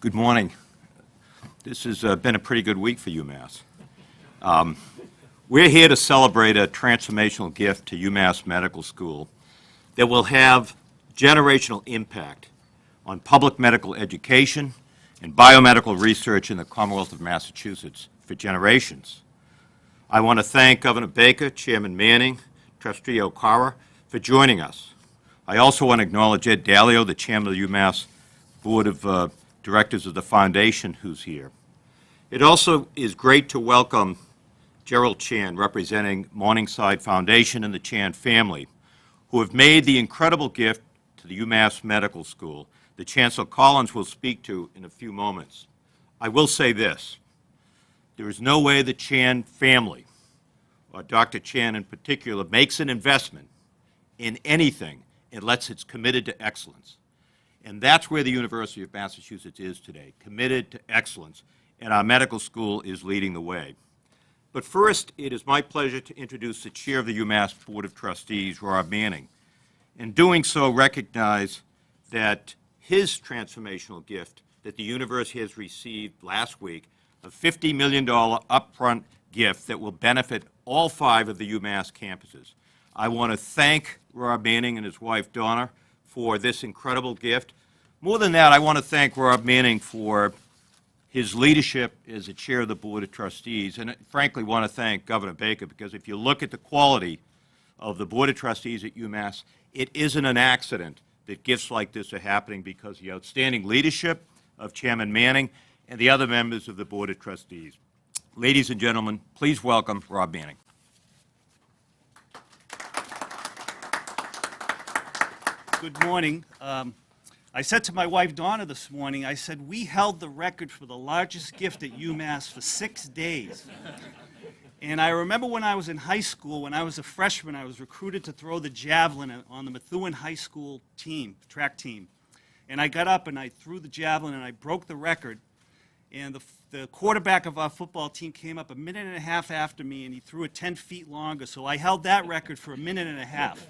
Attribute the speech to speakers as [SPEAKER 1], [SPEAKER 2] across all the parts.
[SPEAKER 1] Good morning. This has been a pretty good week for UMass. We're here to celebrate a transformational gift to UMass Medical School that will have generational impact on public medical education and biomedical research in the Commonwealth of Massachusetts for generations. I want to thank Governor Baker, Chairman Manning, Trustee Okara for joining us. I also want to acknowledge Ed Dalio, the Chairman of the UMass Board of Directors of the Foundation, who's here. It also is great to welcome Gerald Chan, representing Morningside Foundation and the Chan family, who have made the incredible gift to the UMass Medical School that Chancellor Collins will speak to in a few moments. I will say this: there is no way the Chan family, or Dr. Chan in particular, makes an investment in anything unless it's committed to excellence. And that's where the University of Massachusetts is today, committed to excellence, and our medical school is leading the way. But first, it is my pleasure to introduce the Chair of the UMass Board of Trustees, Rob Manning. In doing so, recognize that his transformational gift that the university has received last week, a $50 million upfront gift that will benefit all 5 of the UMass campuses. I want to thank Rob Manning and his wife, Donna, for this incredible gift. More than that, I want to thank Rob Manning for his leadership as the chair of the Board of Trustees, and frankly want to thank Governor Baker, because if you look at the quality of the Board of Trustees at UMass, it isn't an accident that gifts like this are happening, because of the outstanding leadership of Chairman Manning and the other members of the Board of Trustees. Ladies and gentlemen, please welcome Rob Manning.
[SPEAKER 2] Good morning. I said to my wife, Donna, this morning, I said, we held the record for the largest gift at UMass for 6 days. And I remember when I was in high school, when I was a freshman, I was recruited to throw the javelin on the Methuen High School team, track team. And I got up and I threw the javelin and I broke the record. And the quarterback of our football team came up a minute and a half after me, and he threw it 10 feet longer. So I held that record for a minute and a half.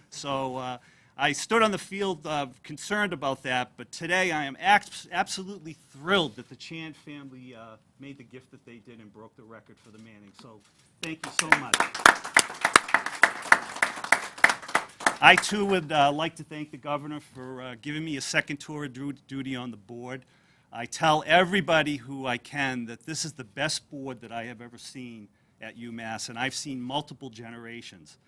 [SPEAKER 2] So I stood on the field concerned about that, but today I am absolutely thrilled that the Chan family made the gift that they did and broke the record for the Manning. So thank you so much. I, too, would like to thank the governor for giving me a second tour of duty on the board. I tell everybody who I can that this is the best board that I have ever seen at UMass, and I've seen multiple generations.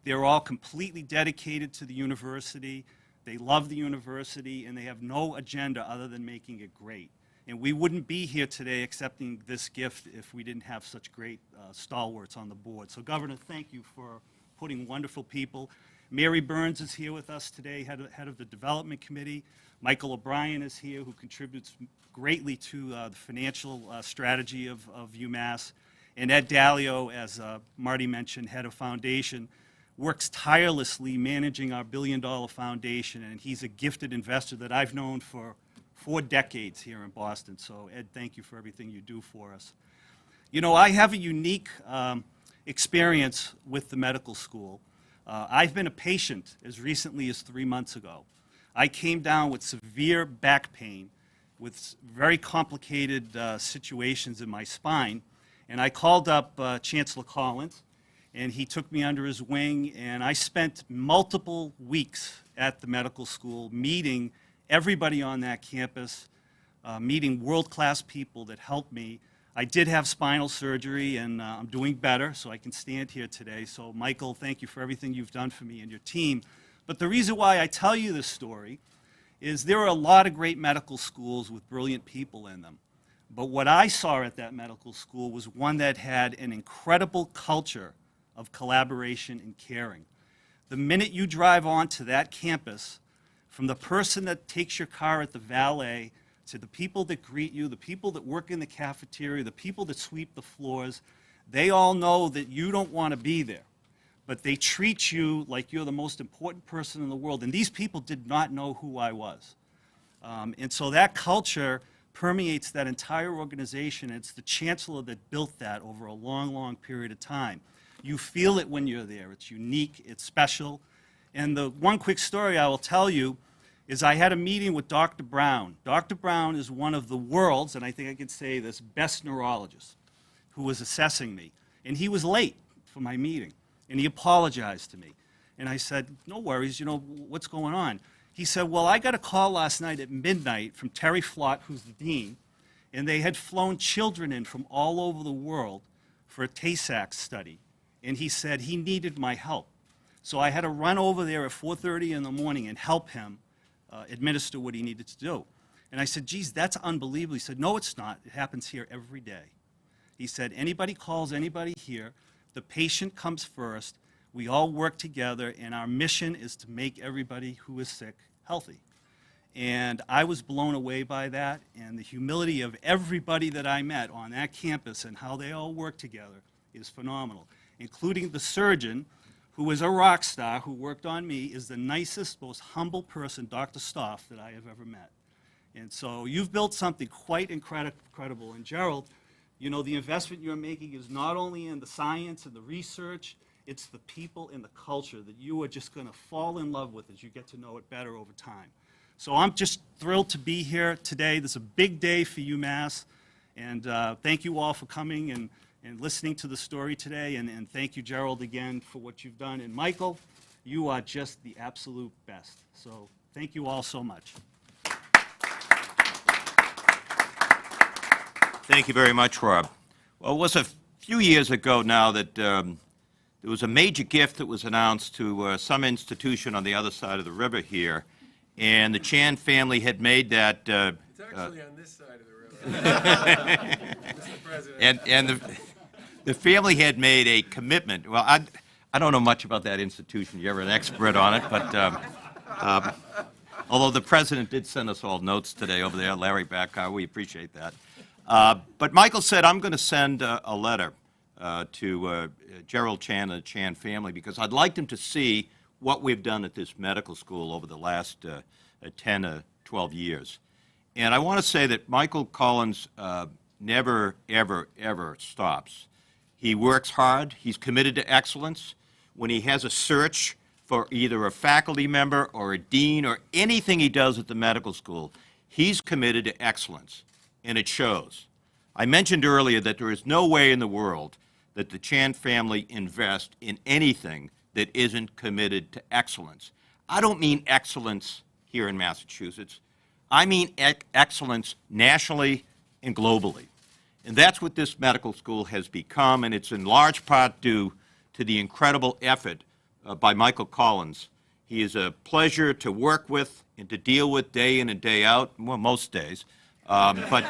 [SPEAKER 2] They're all completely dedicated to the university. They love the university, and they have no agenda other than making it great. And we wouldn't be here today accepting this gift if we didn't have such great stalwarts on the board. So, Governor, thank you for putting wonderful people. Mary Burns is here with us today, head of the Development Committee. Michael O'Brien is here, who contributes greatly to the financial strategy of UMass. And Ed Dalio, as Marty mentioned, head of Foundation, works tirelessly managing our billion-dollar foundation, and he's a gifted investor that I've known for 4 decades here in Boston. So, Ed, thank you for everything you do for us. You know, I have a unique experience with the medical school. I've been a patient as recently as 3 months ago. I came down with severe back pain, with very complicated situations in my spine, and I called up Chancellor Collins, and he took me under his wing, and I spent multiple weeks at the medical school meeting everybody on that campus, meeting world-class people that helped me. I did have spinal surgery, and I'm doing better, so I can stand here today. So, Michael, thank you for everything you've done for me and your team. But the reason why I tell you this story is there are a lot of great medical schools with brilliant people in them. But what I saw at that medical school was one that had an incredible culture of collaboration and caring. The minute you drive onto that campus, from the person that takes your car at the valet, to the people that greet you, the people that work in the cafeteria, the people that sweep the floors, they all know that you don't want to be there. But they treat you like you're the most important person in the world. And these people did not know who I was. And so that culture permeates that entire organization. It's the chancellor that built that over a long, long period of time. You feel it when you're there. It's unique, it's special. And the one quick story I will tell you is I had a meeting with Dr. Brown. Dr. Brown is one of the world's, and I think I can say this, best neurologists who was assessing me. And he was late for my meeting, and he apologized to me. And I said, no worries, you know, what's going on? He said, well, I got a call last night at midnight from Terry Flott, who's the dean, and they had flown children in from all over the world for a Tay-Sachs study. And he said he needed my help. So I had to run over there at 4:30 in the morning and help him administer what he needed to do. And I said, geez, that's unbelievable. He said, no, it's not. It happens here every day. He said, anybody calls anybody here, the patient comes first, we all work together, and our mission is to make everybody who is sick healthy. And I was blown away by that, and the humility of everybody that I met on that campus and how they all work together is phenomenal, including the surgeon, who is a rock star, who worked on me, is the nicest, most humble person, Dr. Stoff, that I have ever met. And so you've built something quite incredible. And Gerald, you know, the investment you're making is not only in the science and the research, it's the people and the culture that you are just going to fall in love with as you get to know it better over time. So I'm just thrilled to be here today. This is a big day for UMass, and thank you all for coming and listening to the story today, and thank you, Gerald, again for what you've done. And Michael, you are just the absolute best. So thank you all so much.
[SPEAKER 1] Thank you very much, Rob. Well, it was a few years ago now that there was a major gift that was announced to some institution on the other side of the river here, and the Chan family had made that.
[SPEAKER 3] It's actually on this side of the river. Mr. President.
[SPEAKER 1] And the family had made a commitment. Well, I don't know much about that institution. You're an expert on it, but although the president did send us all notes today over there, Larry Backar, we appreciate that. But Michael said, I'm going to send a letter to Gerald Chan and the Chan family because I'd like them to see what we've done at this medical school over the last 10 or 12 years. And I want to say that Michael Collins never, ever, ever stops. He works hard. He's committed to excellence. When he has a search for either a faculty member or a dean or anything he does at the medical school, he's committed to excellence, and it shows. I mentioned earlier that there is no way in the world that the Chan family invest in anything that isn't committed to excellence. I don't mean excellence here in Massachusetts. I mean excellence nationally and globally. And that's what this medical school has become, and it's in large part due to the incredible effort by Michael Collins. He is a pleasure to work with and to deal with day in and day out, well, most days. But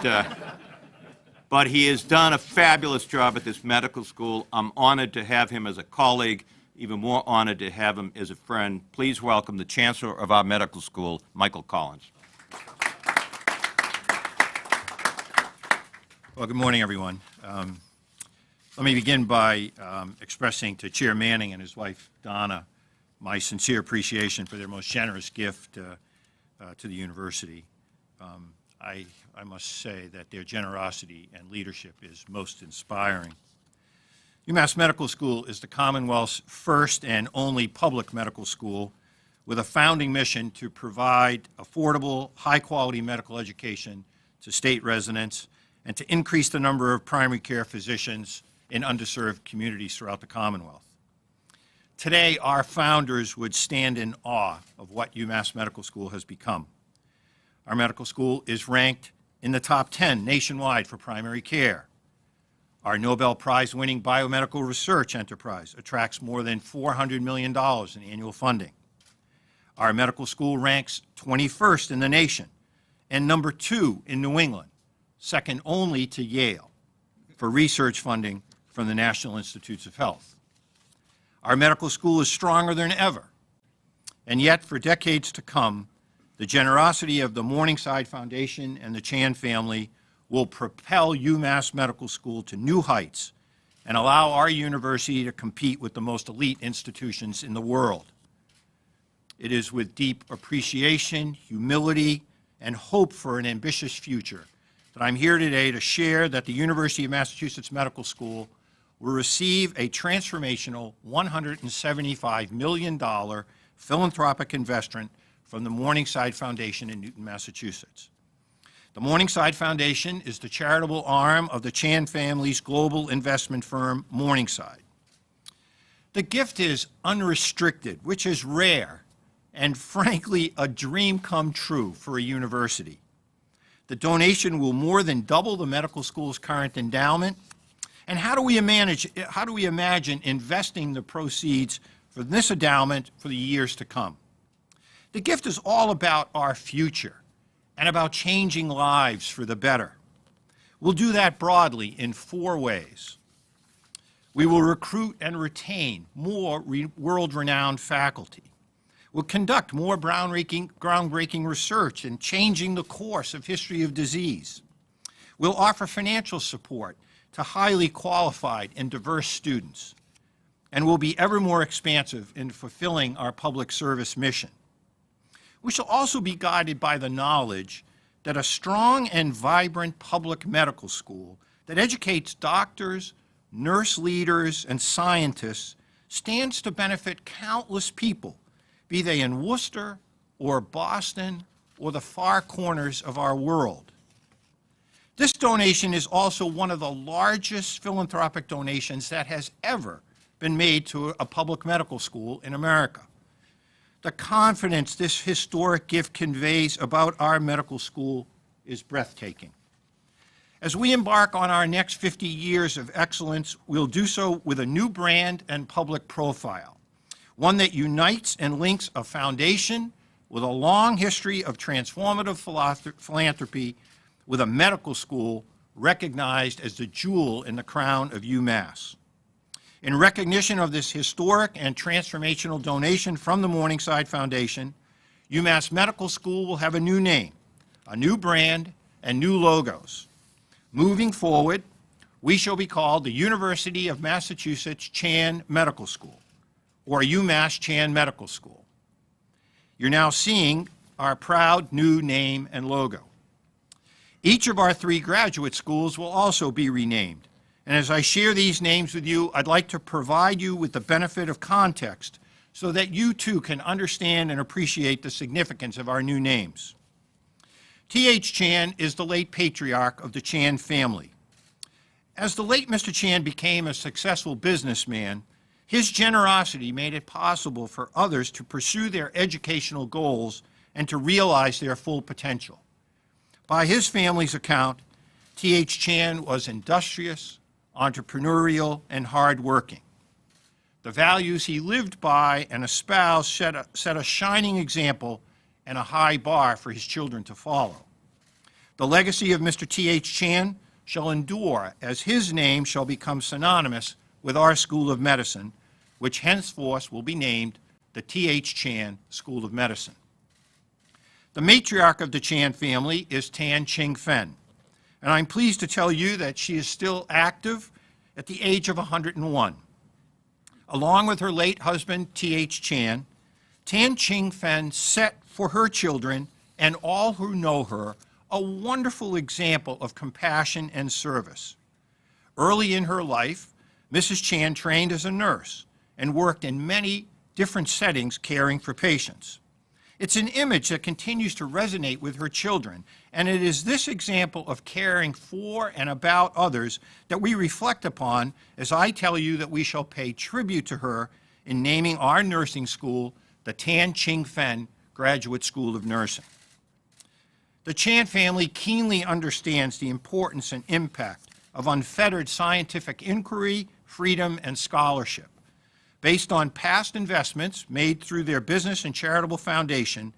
[SPEAKER 1] he has done a fabulous job at this medical school. I'm honored to have him as a colleague, even more honored to have him as a friend. Please welcome the Chancellor of our medical school, Michael Collins.
[SPEAKER 4] Well, good morning, everyone. Let me begin by expressing to Chair Manning and his wife, Donna, my sincere appreciation for their most generous gift to the university. I must say that their generosity and leadership is most inspiring. UMass Medical School is the Commonwealth's first and only public medical school with a founding mission to provide affordable, high-quality medical education to state residents and to increase the number of primary care physicians in underserved communities throughout the Commonwealth. Today, our founders would stand in awe of what UMass Medical School has become. Our medical school is ranked in the top 10 nationwide for primary care. Our Nobel Prize-winning biomedical research enterprise attracts more than $400 million in annual funding. Our medical school ranks 21st in the nation and number 2 in New England, second only to Yale, for research funding from the National Institutes of Health. Our medical school is stronger than ever, and yet for decades to come, the generosity of the Morningside Foundation and the Chan family will propel UMass Medical School to new heights and allow our university to compete with the most elite institutions in the world. It is with deep appreciation, humility, and hope for an ambitious future that I'm here today to share that the University of Massachusetts Medical School will receive a transformational $175 million philanthropic investment from the Morningside Foundation in Newton, Massachusetts. The Morningside Foundation is the charitable arm of the Chan family's global investment firm, Morningside. The gift is unrestricted, which is rare and, frankly, a dream come true for a university. The donation will more than double the medical school's current endowment. And how do we imagine investing the proceeds from this endowment for the years to come? The gift is all about our future and about changing lives for the better. We'll do that broadly in 4 ways. We will recruit and retain more world-renowned faculty. We'll conduct more groundbreaking research in changing the course of history of disease. We'll offer financial support to highly qualified and diverse students. And we'll be ever more expansive in fulfilling our public service mission. We shall also be guided by the knowledge that a strong and vibrant public medical school that educates doctors, nurse leaders, and scientists stands to benefit countless people, be they in Worcester or Boston or the far corners of our world. This donation is also one of the largest philanthropic donations that has ever been made to a public medical school in America. The confidence this historic gift conveys about our medical school is breathtaking. As we embark on our next 50 years of excellence, we'll do so with a new brand and public profile, one that unites and links a foundation with a long history of transformative philanthropy with a medical school recognized as the jewel in the crown of UMass. In recognition of this historic and transformational donation from the Morningside Foundation, UMass Medical School will have a new name, a new brand, and new logos. Moving forward, we shall be called the University of Massachusetts Chan Medical School, or UMass Chan Medical School. You're now seeing our proud new name and logo. Each of our 3 graduate schools will also be renamed. And as I share these names with you, I'd like to provide you with the benefit of context so that you too can understand and appreciate the significance of our new names. T.H. Chan is the late patriarch of the Chan family. As the late Mr. Chan became a successful businessman, his generosity made it possible for others to pursue their educational goals and to realize their full potential. By his family's account, T.H. Chan was industrious, entrepreneurial, and hardworking. The values he lived by and espoused set a shining example and a high bar for his children to follow. The legacy of Mr. T.H. Chan shall endure as his name shall become synonymous with our School of Medicine, which henceforth will be named the T.H. Chan School of Medicine. The matriarch of the Chan family is Tan Ching Fen, and I'm pleased to tell you that she is still active at the age of 101. Along with her late husband, T.H. Chan, Tan Ching Fen set for her children and all who know her a wonderful example of compassion and service. Early in her life, Mrs. Chan trained as a nurse and worked in many different settings caring for patients. It's an image that continues to resonate with her children, and it is this example of caring for and about others that we reflect upon as I tell you that we shall pay tribute to her in naming our nursing school the Tan Ching Fen Graduate School of Nursing. The Chan family keenly understands the importance and impact of unfettered scientific inquiry, freedom, and scholarship. Based on past investments made through their business and charitable foundation,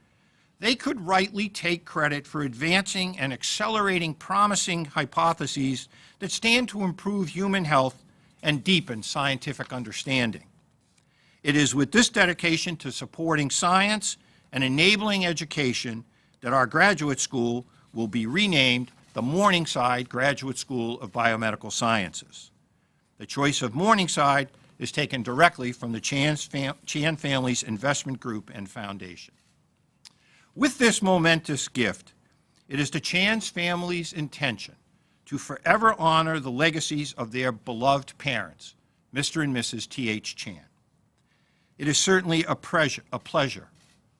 [SPEAKER 4] they could rightly take credit for advancing and accelerating promising hypotheses that stand to improve human health and deepen scientific understanding. It is with this dedication to supporting science and enabling education that our graduate school will be renamed the Morningside Graduate School of Biomedical Sciences. The choice of Morningside is taken directly from the Chan family's investment group and foundation. With this momentous gift, it is the Chan family's intention to forever honor the legacies of their beloved parents, Mr. and Mrs. T.H. Chan. It is certainly a pleasure,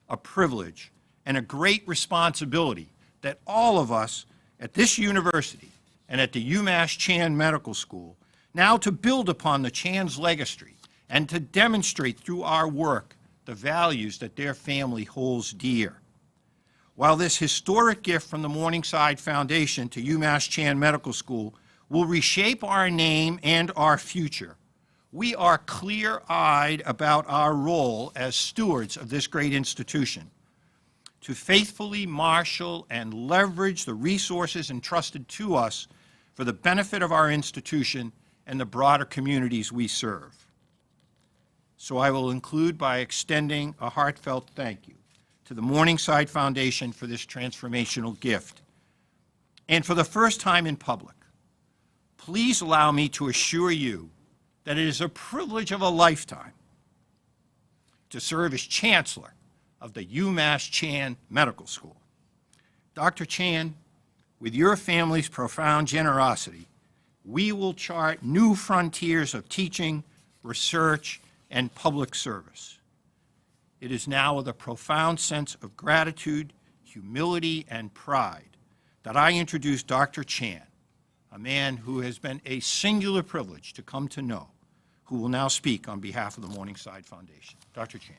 [SPEAKER 4] a privilege, and a great responsibility that all of us at this university and at the UMass Chan Medical School now to build upon the Chan's legacy and to demonstrate through our work the values that their family holds dear. While this historic gift from the Morningside Foundation to UMass Chan Medical School will reshape our name and our future, we are clear-eyed about our role as stewards of this great institution to faithfully marshal and leverage the resources entrusted to us for the benefit of our institution and the broader communities we serve. So I will conclude by extending a heartfelt thank you to the Morningside Foundation for this transformational gift. And for the first time in public, please allow me to assure you that it is a privilege of a lifetime to serve as Chancellor of the UMass Chan Medical School. Dr. Chan, with your family's profound generosity, we will chart new frontiers of teaching, research, and public service. It is now with a profound sense of gratitude, humility, and pride that I introduce Dr. Chan, a man who has been a singular privilege to come to know, who will now speak on behalf of the Morningside Foundation. Dr. Chan.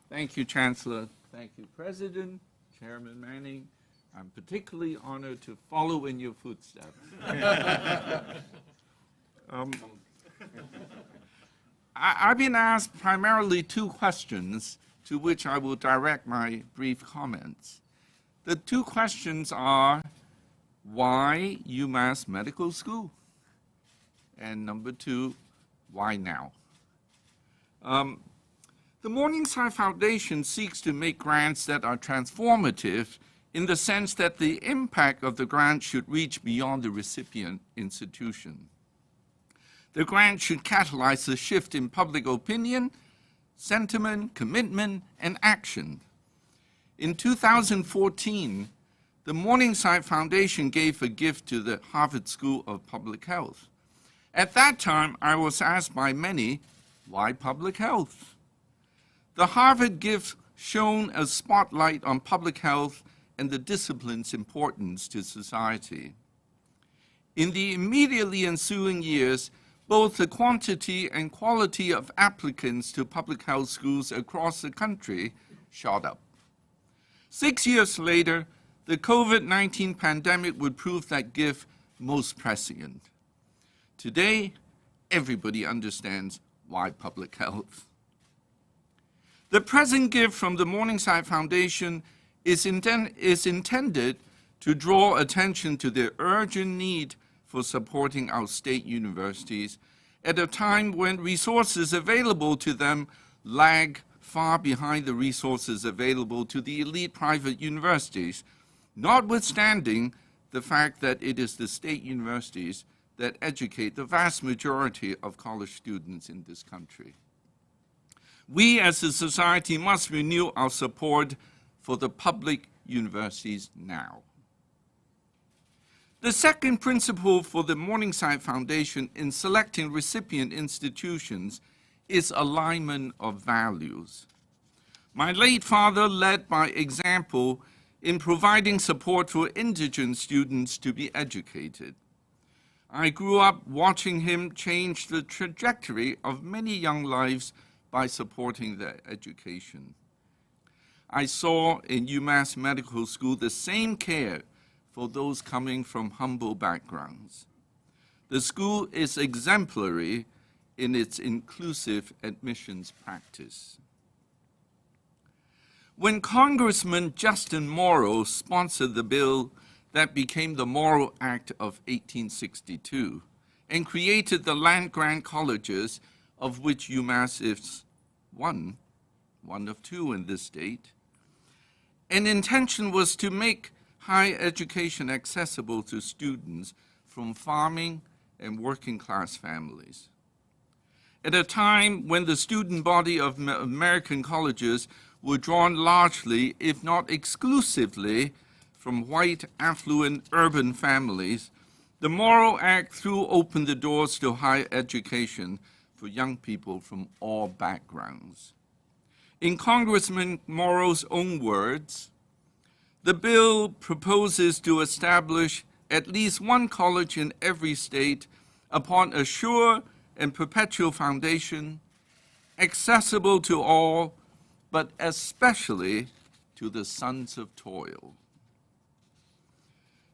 [SPEAKER 5] Thank you, Chancellor. Thank you, President, Chairman Manning. I'm particularly honored to follow in your footsteps. I've been asked primarily two questions to which I will direct my brief comments. The two questions are, why UMass Medical School? And number two, why now? The Morningside Foundation seeks to make grants that are transformative in the sense that the impact of the grant should reach beyond the recipient institution. The grant should catalyze a shift in public opinion, sentiment, commitment, and action. In 2014, the Morningside Foundation gave a gift to the Harvard School of Public Health. At that time, I was asked by many, why public health? The Harvard gift shone a spotlight on public health and the discipline's importance to society. In the immediately ensuing years, both the quantity and quality of applicants to public health schools across the country shot up. 6 years later, the COVID-19 pandemic would prove that gift most prescient. Today, everybody understands why public health. The present gift from the Morningside Foundation is intended to draw attention to the urgent need for supporting our state universities at a time when resources available to them lag far behind the resources available to the elite private universities, notwithstanding the fact that it is the state universities that educate the vast majority of college students in this country. We as a society must renew our support for the public universities now. The second principle for the Morningside Foundation in selecting recipient institutions is alignment of values. My late father led by example in providing support for indigent students to be educated. I grew up watching him change the trajectory of many young lives by supporting their education. I saw in UMass Medical School the same care for those coming from humble backgrounds. The school is exemplary in its inclusive admissions practice. When Congressman Justin Morrow sponsored the bill that became the Morrow Act of 1862 and created the land-grant colleges, of which UMass is one of two in this state, an intention was to make higher education accessible to students from farming and working-class families. At a time when the student body of American colleges were drawn largely, if not exclusively, from white, affluent, urban families, The Morrow Act threw open the doors to higher education for young people from all backgrounds. In Congressman Morrow's own words, the bill proposes to establish at least one college in every state upon a sure and perpetual foundation, accessible to all, but especially to the sons of toil.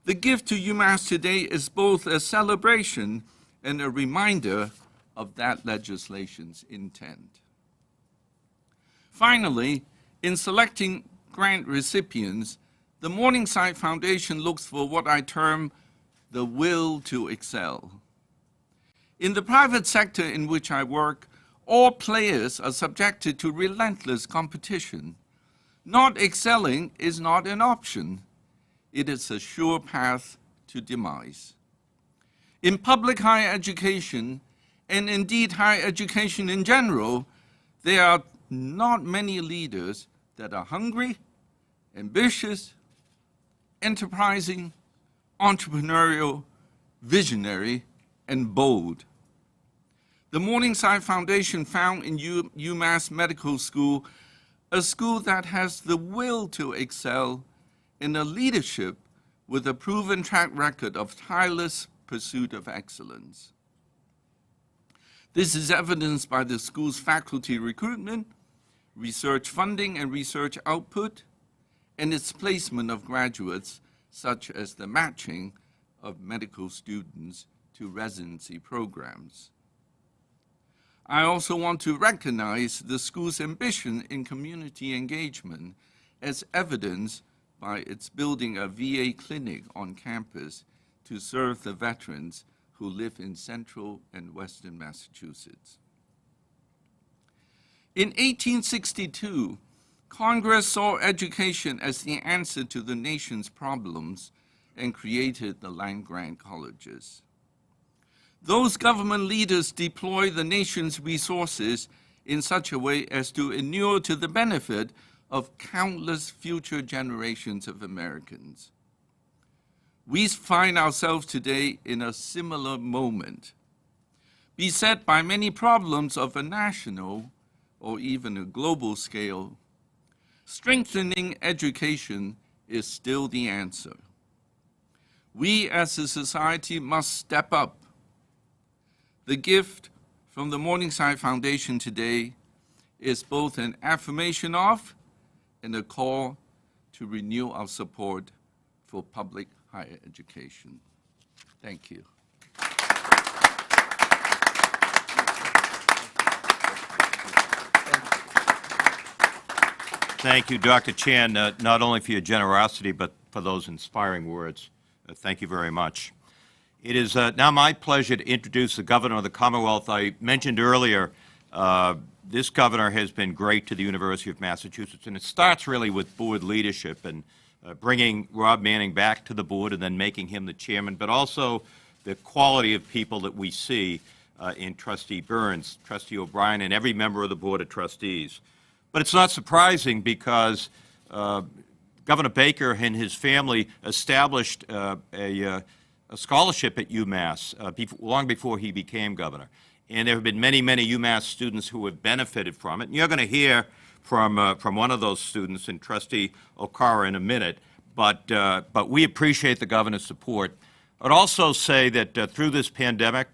[SPEAKER 5] The gift to UMass today is both a celebration and a reminder of that legislation's intent. Finally, in selecting grant recipients, the Morningside Foundation looks for what I term the will to excel. In the private sector in which I work, all players are subjected to relentless competition. Not excelling is not an option. It is a sure path to demise. In public higher education, and indeed higher education in general, there are not many leaders that are hungry, ambitious, enterprising, entrepreneurial, visionary, and bold. The Morningside Foundation found in UMass Medical School a school that has the will to excel in a leadership with a proven track record of tireless pursuit of excellence. This is evidenced by the school's faculty recruitment, research funding and research output, and its placement of graduates, such as the matching of medical students to residency programs. I also want to recognize the school's ambition in community engagement as evidenced by its building a VA clinic on campus to serve the veterans who live in central and western Massachusetts. In 1862, Congress saw education as the answer to the nation's problems and created the land-grant colleges. Those government leaders deploy the nation's resources in such a way as to inure to the benefit of countless future generations of Americans. We find ourselves today in a similar moment, beset by many problems of a national or even a global scale. Strengthening education is still the answer. We as a society must step up. The gift from the Morningside Foundation today is both an affirmation of and a call to renew our support for public higher education. Thank you.
[SPEAKER 1] Thank you, Dr. Chan, not only for your generosity, but for those inspiring words. Thank you very much. It is now my pleasure to introduce the Governor of the Commonwealth. I mentioned earlier, this governor has been great to the University of Massachusetts, and it starts really with board leadership and bringing Rob Manning back to the board and then making him the chairman, but also the quality of people that we see in Trustee Burns, Trustee O'Brien, and every member of the Board of Trustees. But it's not surprising because Governor Baker and his family established a scholarship at UMass long before he became governor. And there have been many, many UMass students who have benefited from it. And you're going to hear from one of those students, and Trustee Okara, in a minute. But we appreciate the governor's support. I'd also say that through this pandemic,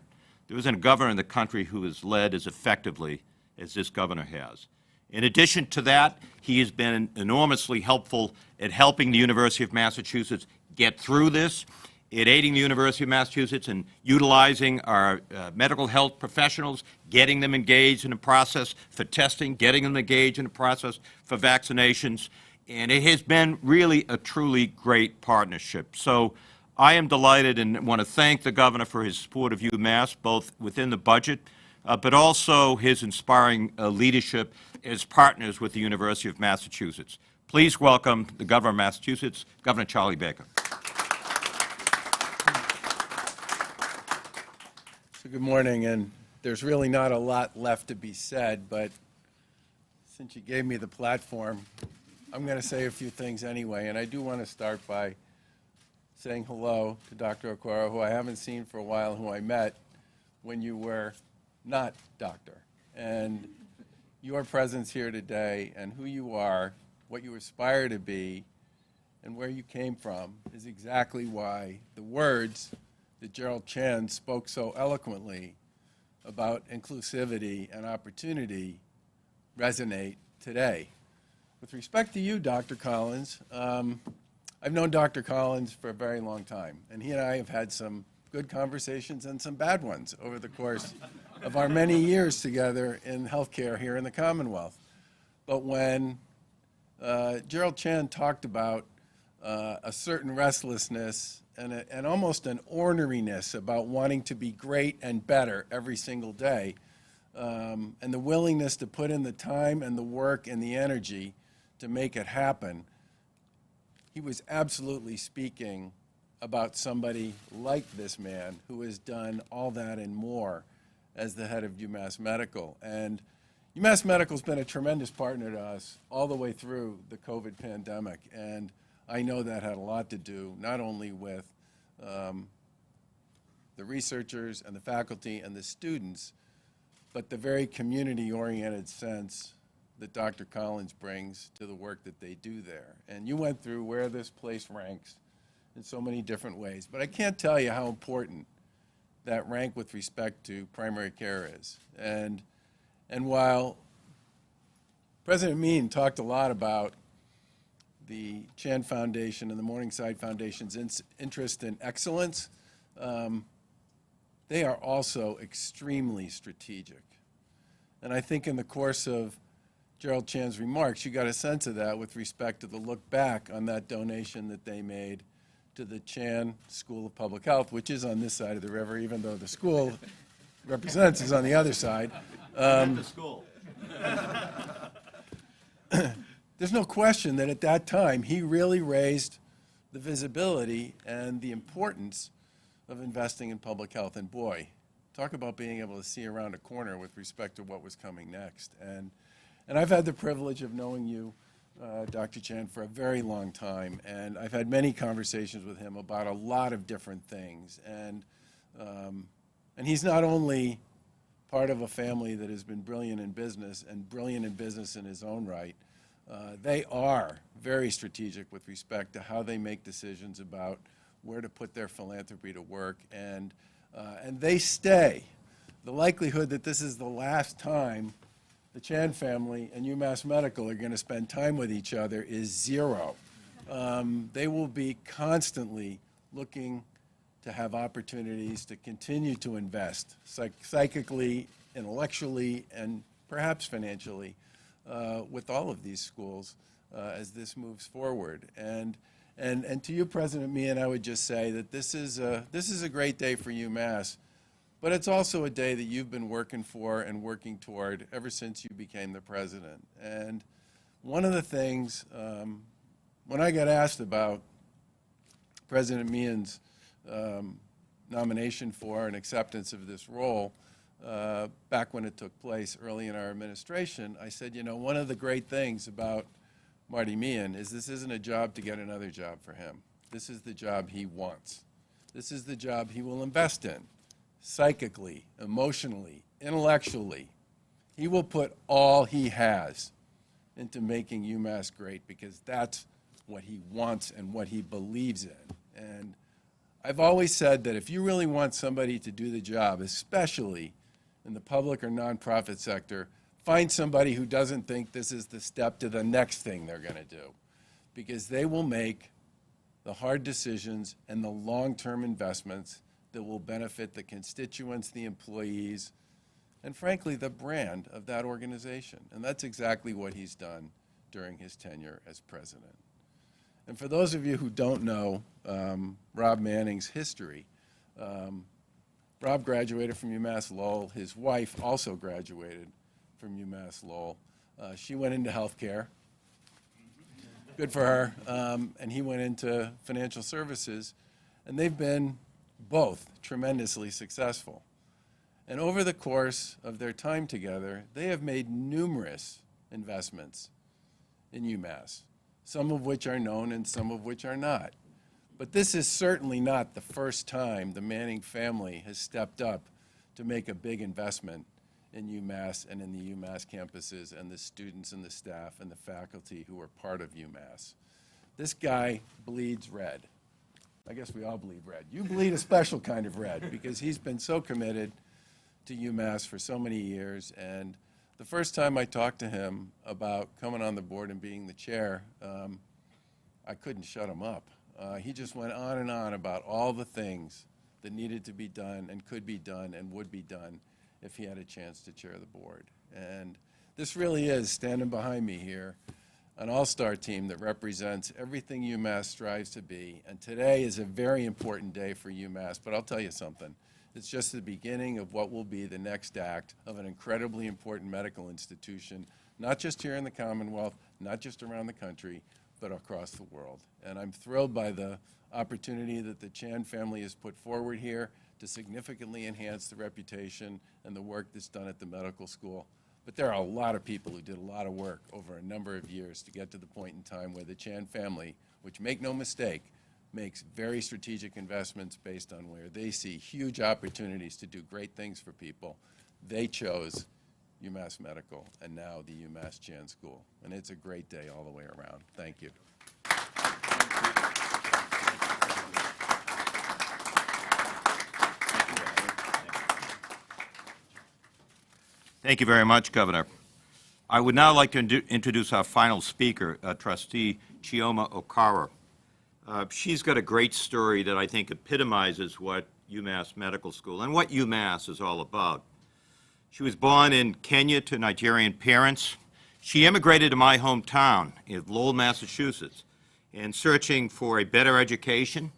[SPEAKER 1] there isn't a governor in the country who has led as effectively as this governor has. In addition to that, he has been enormously helpful at helping the University of Massachusetts get through this, at aiding the University of Massachusetts in utilizing our medical health professionals, getting them engaged in a process for testing, getting them engaged in a process for vaccinations, and it has been really a truly great partnership. So I am delighted and want to thank the governor for his support of UMass, both within the budget, but also his inspiring leadership as partners with the University of Massachusetts. Please welcome the Governor of Massachusetts, Governor Charlie Baker.
[SPEAKER 3] So good morning, and there's really not a lot left to be said, but since you gave me the platform, I'm going to say a few things anyway, and I do want to start by saying hello to Dr. Okara, who I haven't seen for a while, who I met when you were not doctor. And your presence here today and who you are, what you aspire to be, and where you came from is exactly why the words that Gerald Chen spoke so eloquently about inclusivity and opportunity resonate today. With respect to you, Dr. Collins, I've known Dr. Collins for a very long time, and he and I have had some good conversations and some bad ones over the course of our many years together in healthcare here in the Commonwealth. But when Gerald Chen talked about a certain restlessness and almost an orneriness about wanting to be great and better every single day, and the willingness to put in the time and the work and the energy to make it happen, he was absolutely speaking about somebody like this man who has done all that and more as the head of UMass Medical. And UMass Medical's been a tremendous partner to us all the way through the COVID pandemic. And I know that had a lot to do not only with the researchers and the faculty and the students, but the very community-oriented sense that Dr. Collins brings to the work that they do there. And you went through where this place ranks in so many different ways. But I can't tell you how important that rank with respect to primary care is. And while President Meehan talked a lot about the Chan Foundation and the Morningside Foundation's interest in excellence, they are also extremely strategic. And I think in the course of Gerald Chan's remarks, you got a sense of that with respect to the look back on that donation that they made to the Chan School of Public Health, which is on this side of the river, even though the school represents is on the other side.
[SPEAKER 1] The school.
[SPEAKER 3] There's no question that at that time, he really raised the visibility and the importance of investing in public health. And boy, talk about being able to see around a corner with respect to what was coming next. And I've had the privilege of knowing you, Dr. Chan, for a very long time, and I've had many conversations with him about a lot of different things. And he's not only part of a family that has been brilliant in business and brilliant in business in his own right, they are very strategic with respect to how they make decisions about where to put their philanthropy to work, and they stay. The likelihood that this is the last time the Chan family and UMass Medical are going to spend time with each other is zero. They will be constantly looking to have opportunities to continue to invest psychically, intellectually, and perhaps financially with all of these schools as this moves forward. And to you, President Meehan, I would just say that this is a great day for UMass, but it's also a day that you've been working for and working toward ever since you became the president. And one of the things, when I got asked about President Meehan's nomination for and acceptance of this role, back when it took place early in our administration, I said, you know, one of the great things about Marty Meehan is this isn't a job to get another job for him. This is the job he wants. This is the job he will invest in, psychically, emotionally, intellectually. He will put all he has into making UMass great because that's what he wants and what he believes in. And I've always said that if you really want somebody to do the job, especially in the public or nonprofit sector, find somebody who doesn't think this is the step to the next thing they're going to do, because they will make the hard decisions and the long-term investments that will benefit the constituents, the employees, and frankly, the brand of that organization. And that's exactly what he's done during his tenure as president. And for those of you who don't know Rob Manning's history, Rob graduated from UMass Lowell. His wife also graduated from UMass Lowell. She went into healthcare. Good for her. And he went into financial services. And they've been both tremendously successful. And over the course of their time together, they have made numerous investments in UMass, some of which are known and some of which are not. But this is certainly not the first time the Manning family has stepped up to make a big investment in UMass and in the UMass campuses and the students and the staff and the faculty who are part of UMass. This guy bleeds red. I guess we all bleed red. You bleed a special kind of red because he's been so committed to UMass for so many years. And the first time I talked to him about coming on the board and being the chair, I couldn't shut him up. He just went on and on about all the things that needed to be done and could be done and would be done if he had a chance to chair the board. And this really is, standing behind me here, an all-star team that represents everything UMass strives to be. And today is a very important day for UMass, but I'll tell you something. It's just the beginning of what will be the next act of an incredibly important medical institution, not just here in the Commonwealth, not just around the country, but across the world. And I'm thrilled by the opportunity that the Chan family has put forward here to significantly enhance the reputation and the work that's done at the medical school. But there are a lot of people who did a lot of work over a number of years to get to the point in time where the Chan family, which, make no mistake, makes very strategic investments based on where they see huge opportunities to do great things for people. They chose UMass Medical and now the UMass Chan School. And it's a great day all the way around. Thank you.
[SPEAKER 1] Thank you very much, Governor. I would now like to introduce our final speaker, Trustee Chioma Okara. She's got a great story that I think epitomizes what UMass Medical School and what UMass is all about. She was born in Kenya to Nigerian parents. She immigrated to my hometown in Lowell, Massachusetts, and searching for a better education.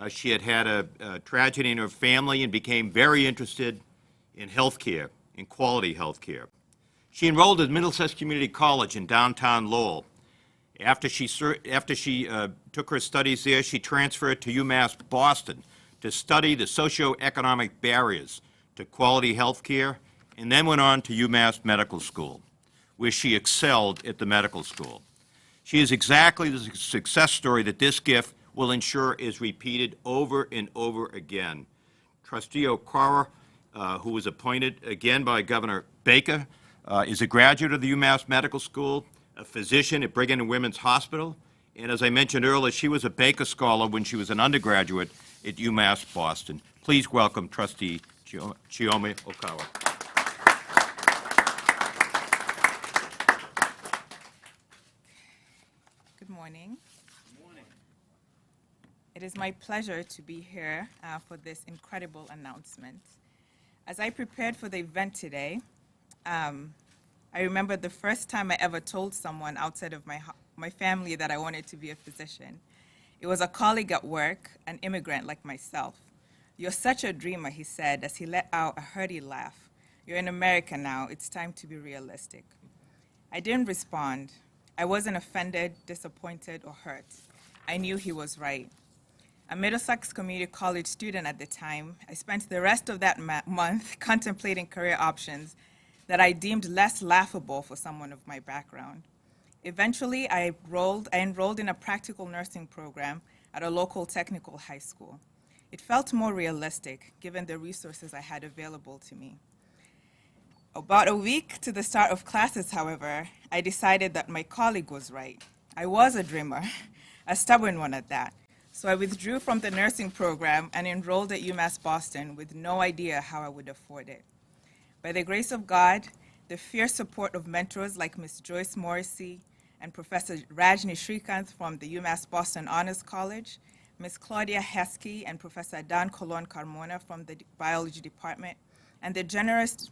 [SPEAKER 1] She had had a tragedy in her family and became very interested in health care, in quality health care. She enrolled at Middlesex Community College in downtown Lowell. After she took her studies there, she transferred to UMass Boston to study the socioeconomic barriers to quality health care, and then went on to UMass Medical School, where she excelled at the medical school. She is exactly the success story that this gift will ensure is repeated over and over again. Trustee Okara, who was appointed again by Governor Baker, is a graduate of the UMass Medical School, a physician at Brigham and Women's Hospital, and as I mentioned earlier, she was a Baker Scholar when she was an undergraduate at UMass Boston. Please welcome Trustee Chioma Okara.
[SPEAKER 6] Good morning. Good morning. It is my pleasure to be here for this incredible announcement. As I prepared for the event today, I remember the first time I ever told someone outside of my family that I wanted to be a physician. It was a colleague at work, an immigrant like myself. "You're such a dreamer," he said as he let out a hearty laugh. "You're in America now. It's time to be realistic." I didn't respond. I wasn't offended, disappointed, or hurt. I knew he was right. A Middlesex Community College student at the time, I spent the rest of that month contemplating career options that I deemed less laughable for someone of my background. Eventually, I enrolled in a practical nursing program at a local technical high school. It felt more realistic, given the resources I had available to me. About a week to the start of classes, however, I decided that my colleague was right. I was a dreamer, a stubborn one at that. So I withdrew from the nursing program and enrolled at UMass Boston with no idea how I would afford it. By the grace of God, the fierce support of mentors like Ms. Joyce Morrissey and Professor Rajni Shrikant from the UMass Boston Honors College, Ms. Claudia Heskey and Professor Dan Colon Carmona from the biology department, and the generous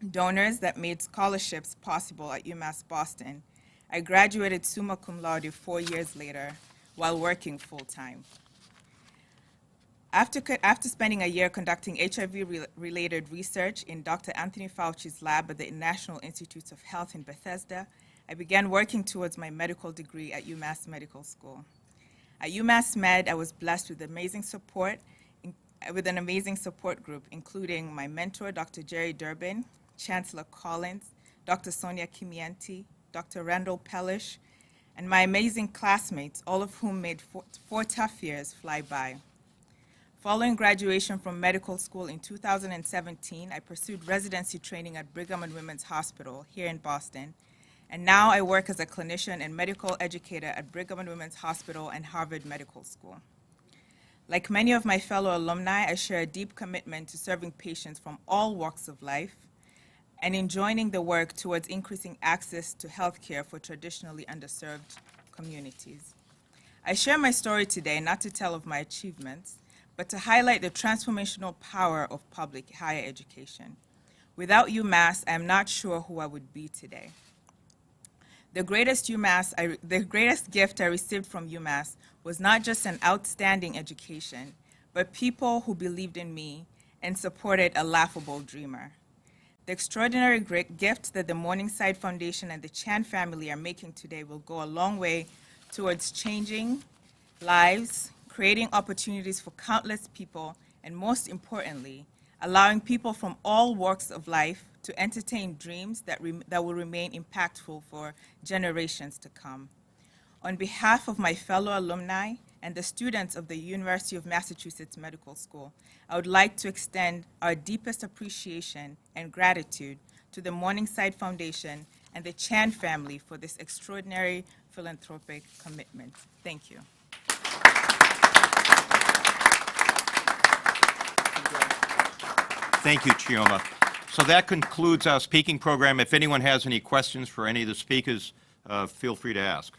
[SPEAKER 6] donors that made scholarships possible at UMass Boston, I graduated summa cum laude 4 years later while working full-time. After spending a year conducting HIV-related research in Dr. Anthony Fauci's lab at the National Institutes of Health in Bethesda, I began working towards my medical degree at UMass Medical School. At UMass Med, I was blessed with amazing support, with an amazing support group, including my mentor, Dr. Jerry Durbin, Chancellor Collins, Dr. Sonia Kimienti, Dr. Randall Pellish, and my amazing classmates, all of whom made four tough years fly by. Following graduation from medical school in 2017, I pursued residency training at Brigham and Women's Hospital here in Boston, and now I work as a clinician and medical educator at Brigham and Women's Hospital and Harvard Medical School. Like many of my fellow alumni, I share a deep commitment to serving patients from all walks of life and in joining the work towards increasing access to health care for traditionally underserved communities. I share my story today not to tell of my achievements, but to highlight the transformational power of public higher education. Without UMass, I am not sure who I would be today. The greatest gift I received from UMass was not just an outstanding education, but people who believed in me and supported a laughable dreamer. The extraordinary gift that the Morningside Foundation and the Chan family are making today will go a long way towards changing lives, creating opportunities for countless people, and most importantly, allowing people from all walks of life to entertain dreams that will remain impactful for generations to come. On behalf of my fellow alumni and the students of the University of Massachusetts Medical School, I would like to extend our deepest appreciation and gratitude to the Morningside Foundation and the Chan family for this extraordinary philanthropic commitment. Thank you.
[SPEAKER 1] Thank you, Chioma. So that concludes our speaking program. If anyone has any questions for any of the speakers, feel free to ask.